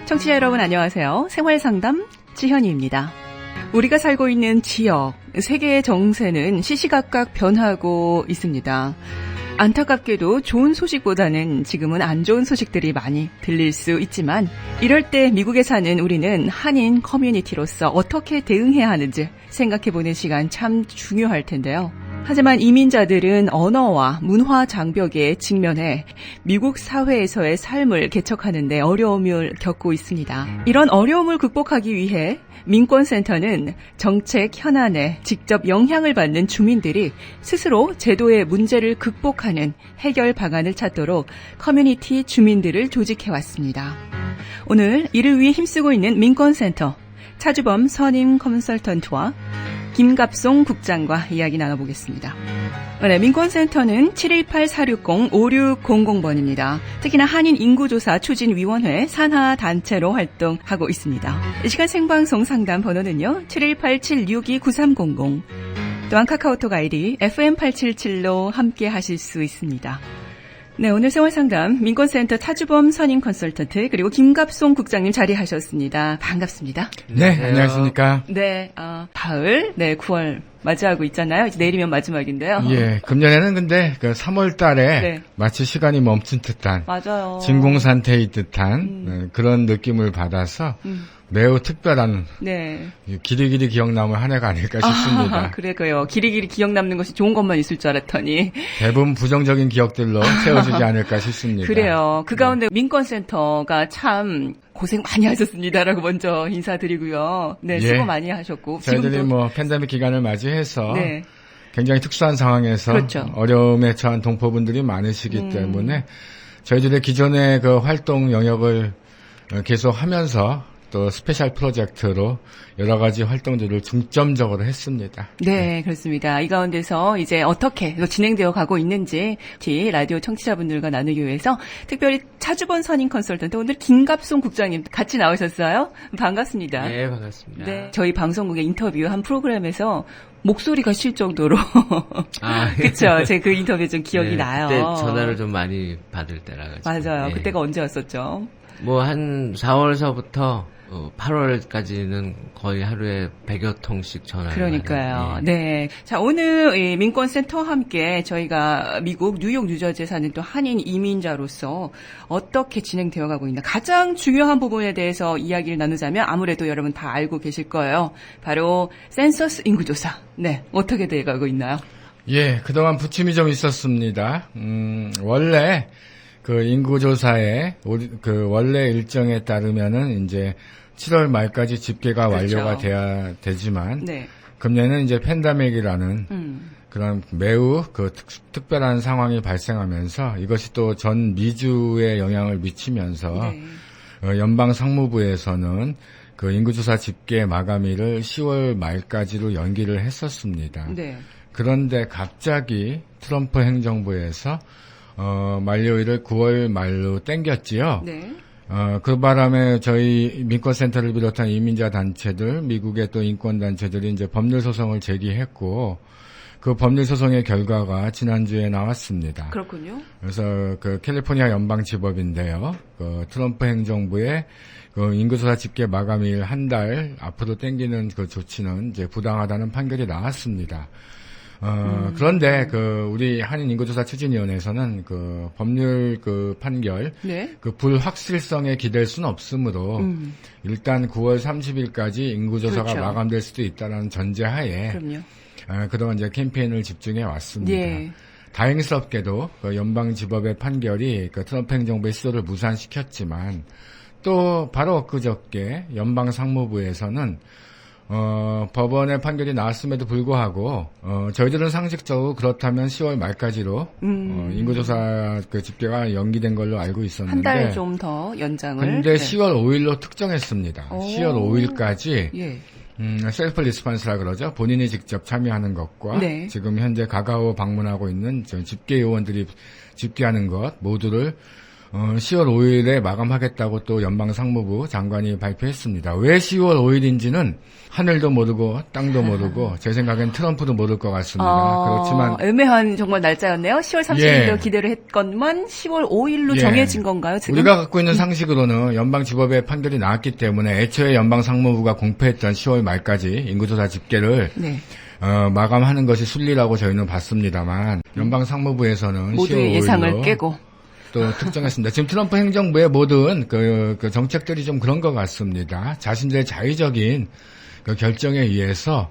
청취자 여러분 안녕하세요. 생활상담 지현이입니다. 우리가 살고 있는 지역, 세계의 정세는 시시각각 변하고 있습니다. 안타깝게도 좋은 소식보다는 지금은 안 좋은 소식들이 많이 들릴 수 있지만 이럴 때 미국에 사는 우리는 한인 커뮤니티로서 어떻게 대응해야 하는지 생각해보는 시간 참 중요할 텐데요. 하지만 이민자들은 언어와 문화 장벽에 직면해 미국 사회에서의 삶을 개척하는 데 어려움을 겪고 있습니다. 이런 어려움을 극복하기 위해 민권센터는 정책 현안에 직접 영향을 받는 주민들이 스스로 제도의 문제를 극복하는 해결 방안을 찾도록 커뮤니티 주민들을 조직해왔습니다. 오늘 이를 위해 힘쓰고 있는 민권센터 차주범 선임 컨설턴트와 김갑송 국장과 이야기 나눠보겠습니다. 네, 민권센터는 718-460-5600번입니다. 특히나 한인 인구조사 추진위원회 산하단체로 활동하고 있습니다. 이 시간 생방송 상담 번호는요. 718-762-9300 또한 카카오톡 아이디 FM877로 함께 하실 수 있습니다. 네, 오늘 생활상담 민권센터 차주범 선임 컨설턴트 그리고 김갑송 국장님 자리하셨습니다. 반갑습니다. 네, 안녕하십니까. 네, 가을, 9월 맞이하고 있잖아요. 이제 내일이면 마지막인데요. 예, 금년에는 근데 그 3월 달에 마치 시간이 멈춘 듯한 맞아요. 진공상태의 듯한 그런 느낌을 받아서 매우 특별한 길이길이 기억 남을 한 해가 아닐까 싶습니다. 그래요. 길이길이 기억 남는 것이 좋은 것만 있을 줄 알았더니 대부분 부정적인 기억들로 채워지지 않을까 싶습니다. 그래요. 그 가운데 민권센터가 참 고생 많이 하셨습니다라고 먼저 인사드리고요. 네, 수고 많이 하셨고 저희들이 팬데믹 기간을 맞이해서 굉장히 특수한 상황에서 어려움에 처한 동포분들이 많으시기 때문에 저희들의 기존의 그 활동 영역을 계속하면서 또 스페셜 프로젝트로 여러 가지 활동들을 중점적으로 했습니다. 네, 그렇습니다. 이 가운데서 이제 어떻게 진행되어 가고 있는지 라디오 청취자분들과 나누기 위해서 특별히 차주범 선임 컨설턴트 오늘 김갑송 국장님 같이 나오셨어요. 반갑습니다. 네, 반갑습니다. 네, 저희 방송국의 인터뷰 한 프로그램에서 목소리가 쉴 정도로 그렇죠. 제 그 인터뷰 좀 기억이 나요. 그때 전화를 좀 많이 받을 때라 가지고. 맞아요. 그때가 언제였었죠? 한 4월서부터 8월까지는 거의 하루에 100여 통씩 전화를 그러니까요. 네. 자, 오늘 이 민권센터와 함께 저희가 미국 뉴욕 뉴저지에 사는 또 한인 이민자로서 어떻게 진행되어 가고 있나 가장 중요한 부분에 대해서 이야기를 나누자면 아무래도 여러분 다 알고 계실 거예요. 바로 센서스 인구조사. 네. 어떻게 되어 가고 있나요? 예, 그동안 부침이 좀 있었습니다. 원래 그 인구조사의 그 원래 일정에 따르면은 이제 7월 말까지 집계가 완료가 돼야 되지만 금년에는 이제 팬데믹이라는 그런 매우 그 특별한 상황이 발생하면서 이것이 또 전 미주에 영향을 미치면서 연방 상무부에서는 그 인구조사 집계 마감일을 10월 말까지로 연기를 했었습니다. 그런데 갑자기 트럼프 행정부에서 만료일을 9월 말로 땡겼지요. 그 바람에 저희 민권센터를 비롯한 이민자 단체들, 미국의 또 인권단체들이 이제 법률소송을 제기했고, 그 법률소송의 결과가 지난주에 나왔습니다. 그렇군요. 그래서 그 캘리포니아 연방지법인데요. 그 트럼프 행정부의 그 인구조사 집계 마감일 한 달 앞으로 땡기는 그 조치는 이제 부당하다는 판결이 나왔습니다. 그런데 우리 한인 인구조사 추진위원회에서는 그 법률 그 판결, 그 불확실성에 기댈 수는 없으므로 일단 9월 30일까지 인구조사가 마감될 수도 있다는 전제하에 그동안 이제 캠페인을 집중해 왔습니다. 다행스럽게도 그 연방지법의 판결이 그 트럼프 행정부의 시도를 무산시켰지만 또 바로 엊그저께 연방상무부에서는 법원의 판결이 나왔음에도 불구하고, 저희들은 상식적으로 그렇다면 10월 말까지로, 인구조사 그 집계가 연기된 걸로 알고 있었는데. 한 달 좀 더 연장을. 근데 10월 5일로 특정했습니다. 10월 5일까지, 셀프 리스판스라 그러죠. 본인이 직접 참여하는 것과, 지금 현재 가가오 방문하고 있는 집계 요원들이 집계하는 것 모두를 10월 5일에 마감하겠다고 또 연방상무부 장관이 발표했습니다. 왜 10월 5일인지는 하늘도 모르고 땅도 모르고 제 생각엔 트럼프도 모를 것 같습니다. 그렇지만 애매한 정말 날짜였네요. 10월 30일로 예. 기대를 했건만 10월 5일로 예. 정해진 건가요? 지금? 우리가 갖고 있는 상식으로는 연방지법의 판결이 나왔기 때문에 애초에 연방상무부가 공표했던 10월 말까지 인구조사 집계를 네. 마감하는 것이 순리라고 저희는 봤습니다만 연방상무부에서는 10월 모두의 5일로 예상을 깨고 또 특정했습니다. 지금 트럼프 행정부의 모든 그 정책들이 좀 그런 것 같습니다. 자신들의 자의적인 그 결정에 의해서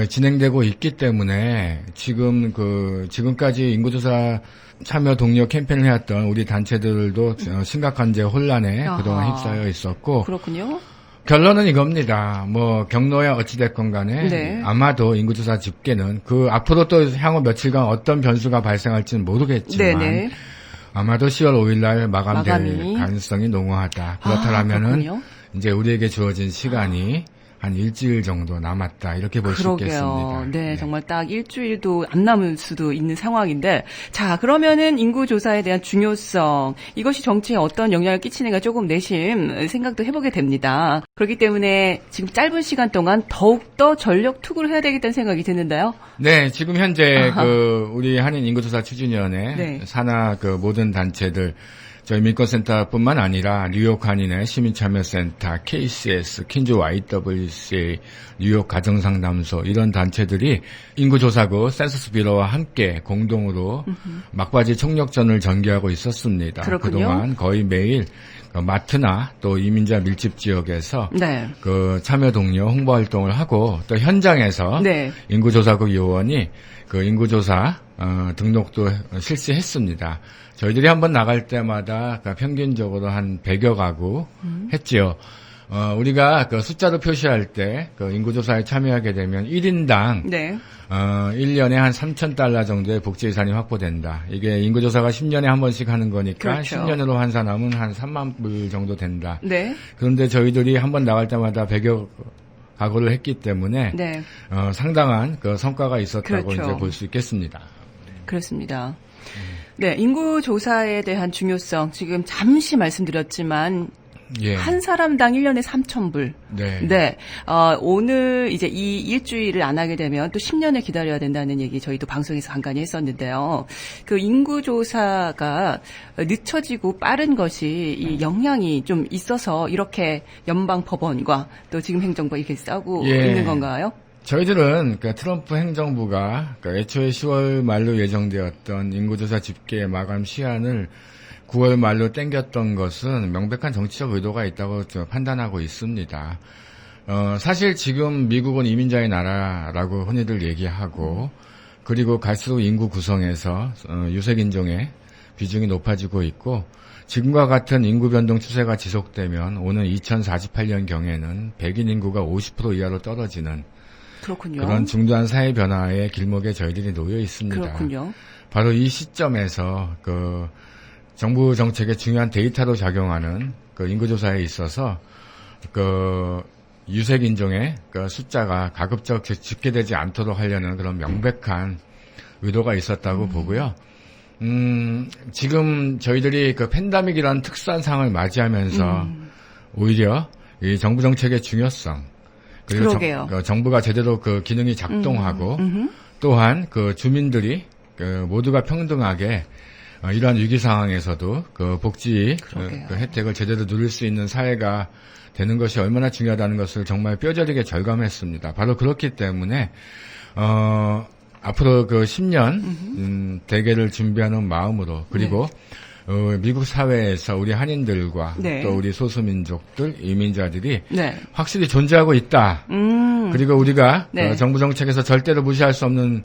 진행되고 있기 때문에 지금까지 인구조사 참여 동료 캠페인을 해왔던 우리 단체들도 심각한 이제 혼란에 그동안 휩싸여 있었고 그렇군요. 결론은 이겁니다. 뭐 경로야 어찌됐건 간에 네. 아마도 인구조사 집계는 그 앞으로 또 향후 며칠간 어떤 변수가 발생할지는 모르겠지만 네네. 아마도 10월 5일 날 마감될 마감이. 가능성이 농후하다. 그렇다면은 그렇군요. 이제 우리에게 주어진 시간이 한 일주일 정도 남았다. 이렇게 볼 수 있겠습니다. 네, 정말 딱 일주일도 안 남을 수도 있는 상황인데, 자, 그러면은 인구조사에 대한 중요성, 이것이 정치에 어떤 영향을 끼치는가 조금 내심 생각도 해보게 됩니다. 그렇기 때문에 지금 짧은 시간 동안 더욱더 전력 투구를 해야 되겠다는 생각이 드는데요. 네, 지금 현재 우리 한인 인구조사 추진위원회 네. 산하 모든 단체들 저희 민권센터뿐만 아니라 뉴욕 한인의 시민참여센터, KCS, 킨즈 YWCA, 뉴욕 가정상담소 이런 단체들이 인구조사국 센서스 뷰러와 함께 공동으로 막바지 총력전을 전개하고 있었습니다. 그렇군요. 그동안 거의 매일 마트나 또 이민자 밀집 지역에서 네. 참여 동료 홍보 활동을 하고 또 현장에서 네. 인구조사국 요원이 인구조사 등록도 실시했습니다. 저희들이 한번 나갈 때마다 평균적으로 한 100여 가구 했지요. 우리가 숫자로 표시할 때 인구조사에 참여하게 되면 1인당 네. 1년에 한 3,000달러 정도의 복지 예산이 확보된다. 이게 인구조사가 10년에 한 번씩 하는 거니까 그렇죠. 10년으로 환산하면 한 3만 불 정도 된다. 네. 그런데 저희들이 한번 나갈 때마다 100여 가구를 했기 때문에 네. 상당한 성과가 있었다고 그렇죠. 이제 볼 수 있겠습니다. 그렇습니다. 네, 인구조사에 대한 중요성, 지금 잠시 말씀드렸지만, 예. 한 사람당 1년에 3,000불. 네. 네. 오늘 이제 이 일주일을 안 하게 되면 또 10년을 기다려야 된다는 얘기 저희도 방송에서 간간히 했었는데요. 그 인구조사가 늦춰지고 빠른 것이 이 영향이 좀 있어서 이렇게 연방법원과 또 지금 행정부가 이렇게 싸우고 예. 있는 건가요? 저희들은 트럼프 행정부가 애초에 10월 말로 예정되었던 인구조사 집계 마감 시한을 9월 말로 땡겼던 것은 명백한 정치적 의도가 있다고 판단하고 있습니다. 사실 지금 미국은 이민자의 나라라고 흔히들 얘기하고 그리고 갈수록 인구 구성에서 유색인종의 비중이 높아지고 있고 지금과 같은 인구 변동 추세가 지속되면 오는 2048년경에는 백인 인구가 50% 이하로 떨어지는 그렇군요. 그런 중대한 사회 변화의 길목에 저희들이 놓여 있습니다. 그렇군요. 바로 이 시점에서 정부 정책의 중요한 데이터로 작용하는 인구조사에 있어서 유색 인종의 숫자가 가급적 집계되지 않도록 하려는 그런 명백한 의도가 있었다고 보고요. 지금 저희들이 팬데믹이라는 특수한 상황을 맞이하면서 오히려 이 정부 정책의 중요성 그리고 그러게요. 정부가 제대로 기능이 작동하고 또한 주민들이 모두가 평등하게 이러한 위기 상황에서도 복지 혜택을 제대로 누릴 수 있는 사회가 되는 것이 얼마나 중요하다는 것을 정말 뼈저리게 바로 그렇기 때문에 앞으로 10년 대계를 준비하는 마음으로 그리고 미국 사회에서 우리 한인들과 네. 또 우리 소수민족들, 이민자들이 네. 확실히 존재하고 있다. 그리고 우리가 네. 정부 정책에서 절대로 무시할 수 없는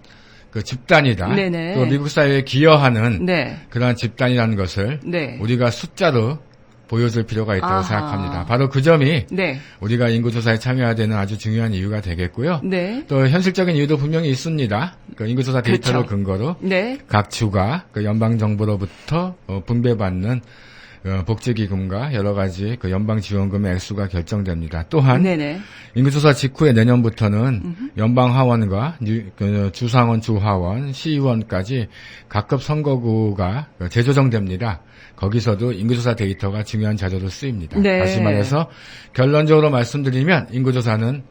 집단이다. 네네. 또 미국 사회에 기여하는 네. 그러한 집단이라는 것을 네. 우리가 숫자로 보여줄 필요가 있다고 아하. 생각합니다. 바로 그 점이 네. 우리가 인구조사에 참여해야 되는 아주 중요한 이유가 되겠고요. 네. 또 현실적인 이유도 분명히 있습니다. 인구조사 데이터를 그렇죠. 근거로 네. 각 주가 연방정부로부터 분배받는 복지기금과 여러 가지 그 연방지원금의 액수가 결정됩니다. 또한 네네. 인구조사 직후에 내년부터는 연방하원과 주상원, 주하원, 시의원까지 각급 선거구가 재조정됩니다. 거기서도 인구조사 데이터가 중요한 자료로 쓰입니다. 네. 다시 말해서 결론적으로 말씀드리면 인구조사는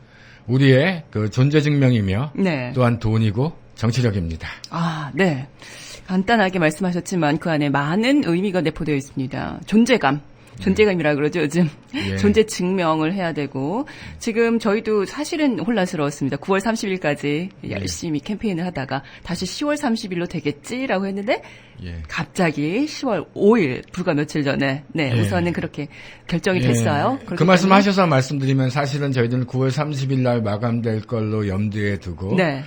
우리의 그 존재 증명이며 네. 또한 돈이고 정치력입니다. 아, 네. 간단하게 말씀하셨지만 그 안에 많은 의미가 내포되어 있습니다. 존재감이라 그러죠, 요즘. 예. 존재 증명을 해야 되고. 지금 저희도 사실은 혼란스러웠습니다. 9월 30일까지 열심히 캠페인을 하다가 다시 10월 30일로 되겠지라고 했는데 예. 갑자기 10월 5일, 불과 며칠 전에, 네, 예. 우선은 그렇게 결정이 됐어요. 그 말씀 하셔서 말씀드리면 사실은 저희들은 9월 30일 날 마감될 걸로 염두에 두고 네.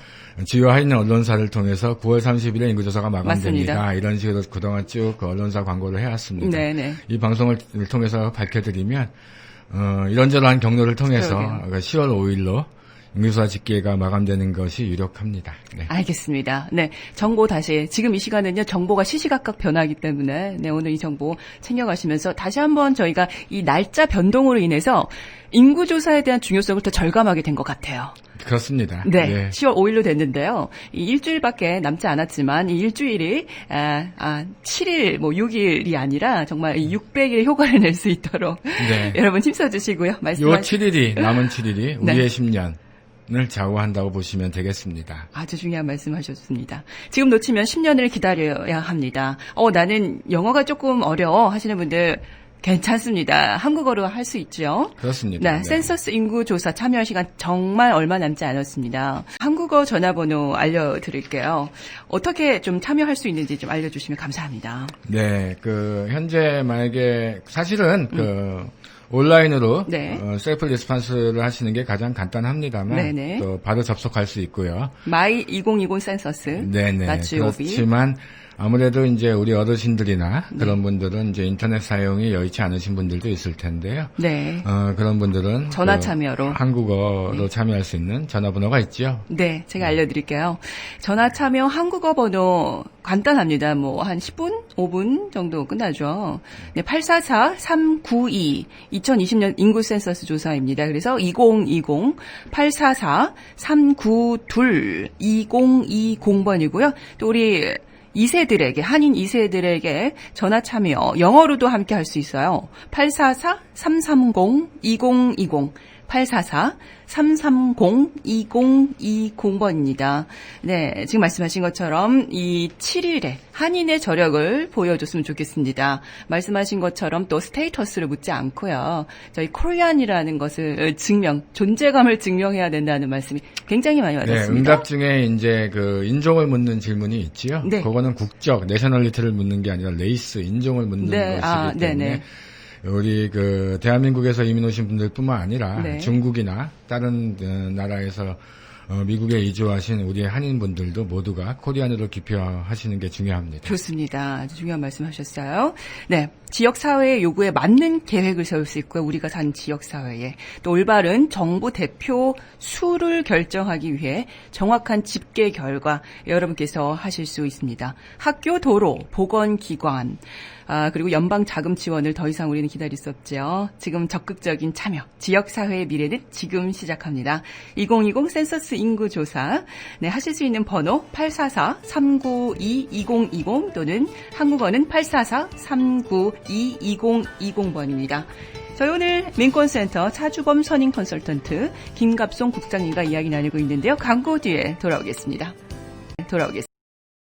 주요 하인 언론사를 통해서 9월 30일에 인구조사가 마감됩니다. 맞습니다. 이런 식으로 그동안 쭉 그 언론사 광고를 해왔습니다. 네네. 이 방송을 통해서 밝혀드리면 이런저런 경로를 통해서 그러게요. 10월 5일로 인구조사 집계가 마감되는 것이 유력합니다. 네. 알겠습니다. 네. 정보 다시. 지금 이 시간은요, 정보가 시시각각 변하기 때문에, 네, 오늘 이 정보 챙겨가시면서 다시 한번 저희가 이 날짜 변동으로 인해서 인구조사에 대한 중요성을 더 절감하게 된 것 같아요. 그렇습니다. 네. 예. 10월 5일로 됐는데요. 이 일주일밖에 남지 않았지만, 이 일주일이, 7일, 6일이 아니라 정말 600일 효과를 낼 수 있도록 네. 여러분 힘써주시고요. 요 말씀하신 7일이, 남은 7일이 네. 우리의 10년을 좌우한다고 보시면 되겠습니다. 아주 중요한 말씀하셨습니다. 지금 놓치면 10년을 기다려야 합니다. 나는 영어가 조금 어려워 하시는 분들 괜찮습니다. 한국어로 할 수 있죠. 그렇습니다. 네, 센서스 인구조사 참여 시간 정말 얼마 남지 않았습니다. 한국어 전화번호 알려드릴게요. 어떻게 좀 참여할 수 있는지 좀 알려주시면 감사합니다. 네, 현재 만약에 사실은 온라인으로 네. 셀프 리스폰스를 하시는 게 가장 간단합니다만 네네. 또 바로 접속할 수 있고요. 마이 2020 센서스. 네네. .gov. 그렇지만 아무래도 이제 우리 어르신들이나 그런 분들은 이제 인터넷 사용이 여의치 않으신 분들도 있을 텐데요. 네. 그런 분들은 전화 참여로. 한국어로 참여할 수 있는 전화번호가 있죠. 네, 제가 알려드릴게요. 전화 참여 한국어 번호 간단합니다. 한 10분, 5분 정도 끝나죠. 네, 844-392 2020년 인구 센서스 조사입니다. 그래서 2020 844-392 2020번이고요. 또 우리 2세들에게, 한인 2세들에게 전화 참여, 영어로도 함께 할 수 있어요. 844-330-2020, 844-330-2020번입니다. 네, 지금 말씀하신 것처럼 이 7일에 한인의 저력을 보여줬으면 좋겠습니다. 말씀하신 것처럼 또 스테이터스를 묻지 않고요. 저희 코리안이라는 것을 존재감을 증명해야 된다는 말씀이 굉장히 많이 와닿습니다. 네, 응답 중에 이제 인종을 묻는 질문이 있지요. 네. 그거는 국적, 내셔널리티를 묻는 게 아니라 레이스, 인종을 묻는 네, 것이기 때문에 네네. 우리 대한민국에서 이민 오신 분들뿐만 아니라 네. 중국이나 다른 나라에서 미국에 이주하신 우리 한인분들도 모두가 코리안으로 기표하시는 게 중요합니다. 좋습니다. 아주 중요한 말씀하셨어요. 네, 지역사회의 요구에 맞는 계획을 세울 수 있고요. 우리가 사는 지역사회에 또 올바른 정부 대표 수를 결정하기 위해 정확한 집계 결과 여러분께서 하실 수 있습니다. 학교, 도로, 보건기관, 그리고 연방 자금 지원을 더 이상 우리는 기다릴 수 없죠. 지금 적극적인 참여, 지역사회의 미래는 지금 시작합니다. 2020 센서스 인구조사, 네, 하실 수 있는 번호 844-392-2020 또는 한국어는 844-392-2020번입니다. 저희 오늘 민권센터 차주범 선임 컨설턴트 김갑송 국장님과 이야기 나누고 있는데요. 광고 뒤에 돌아오겠습니다.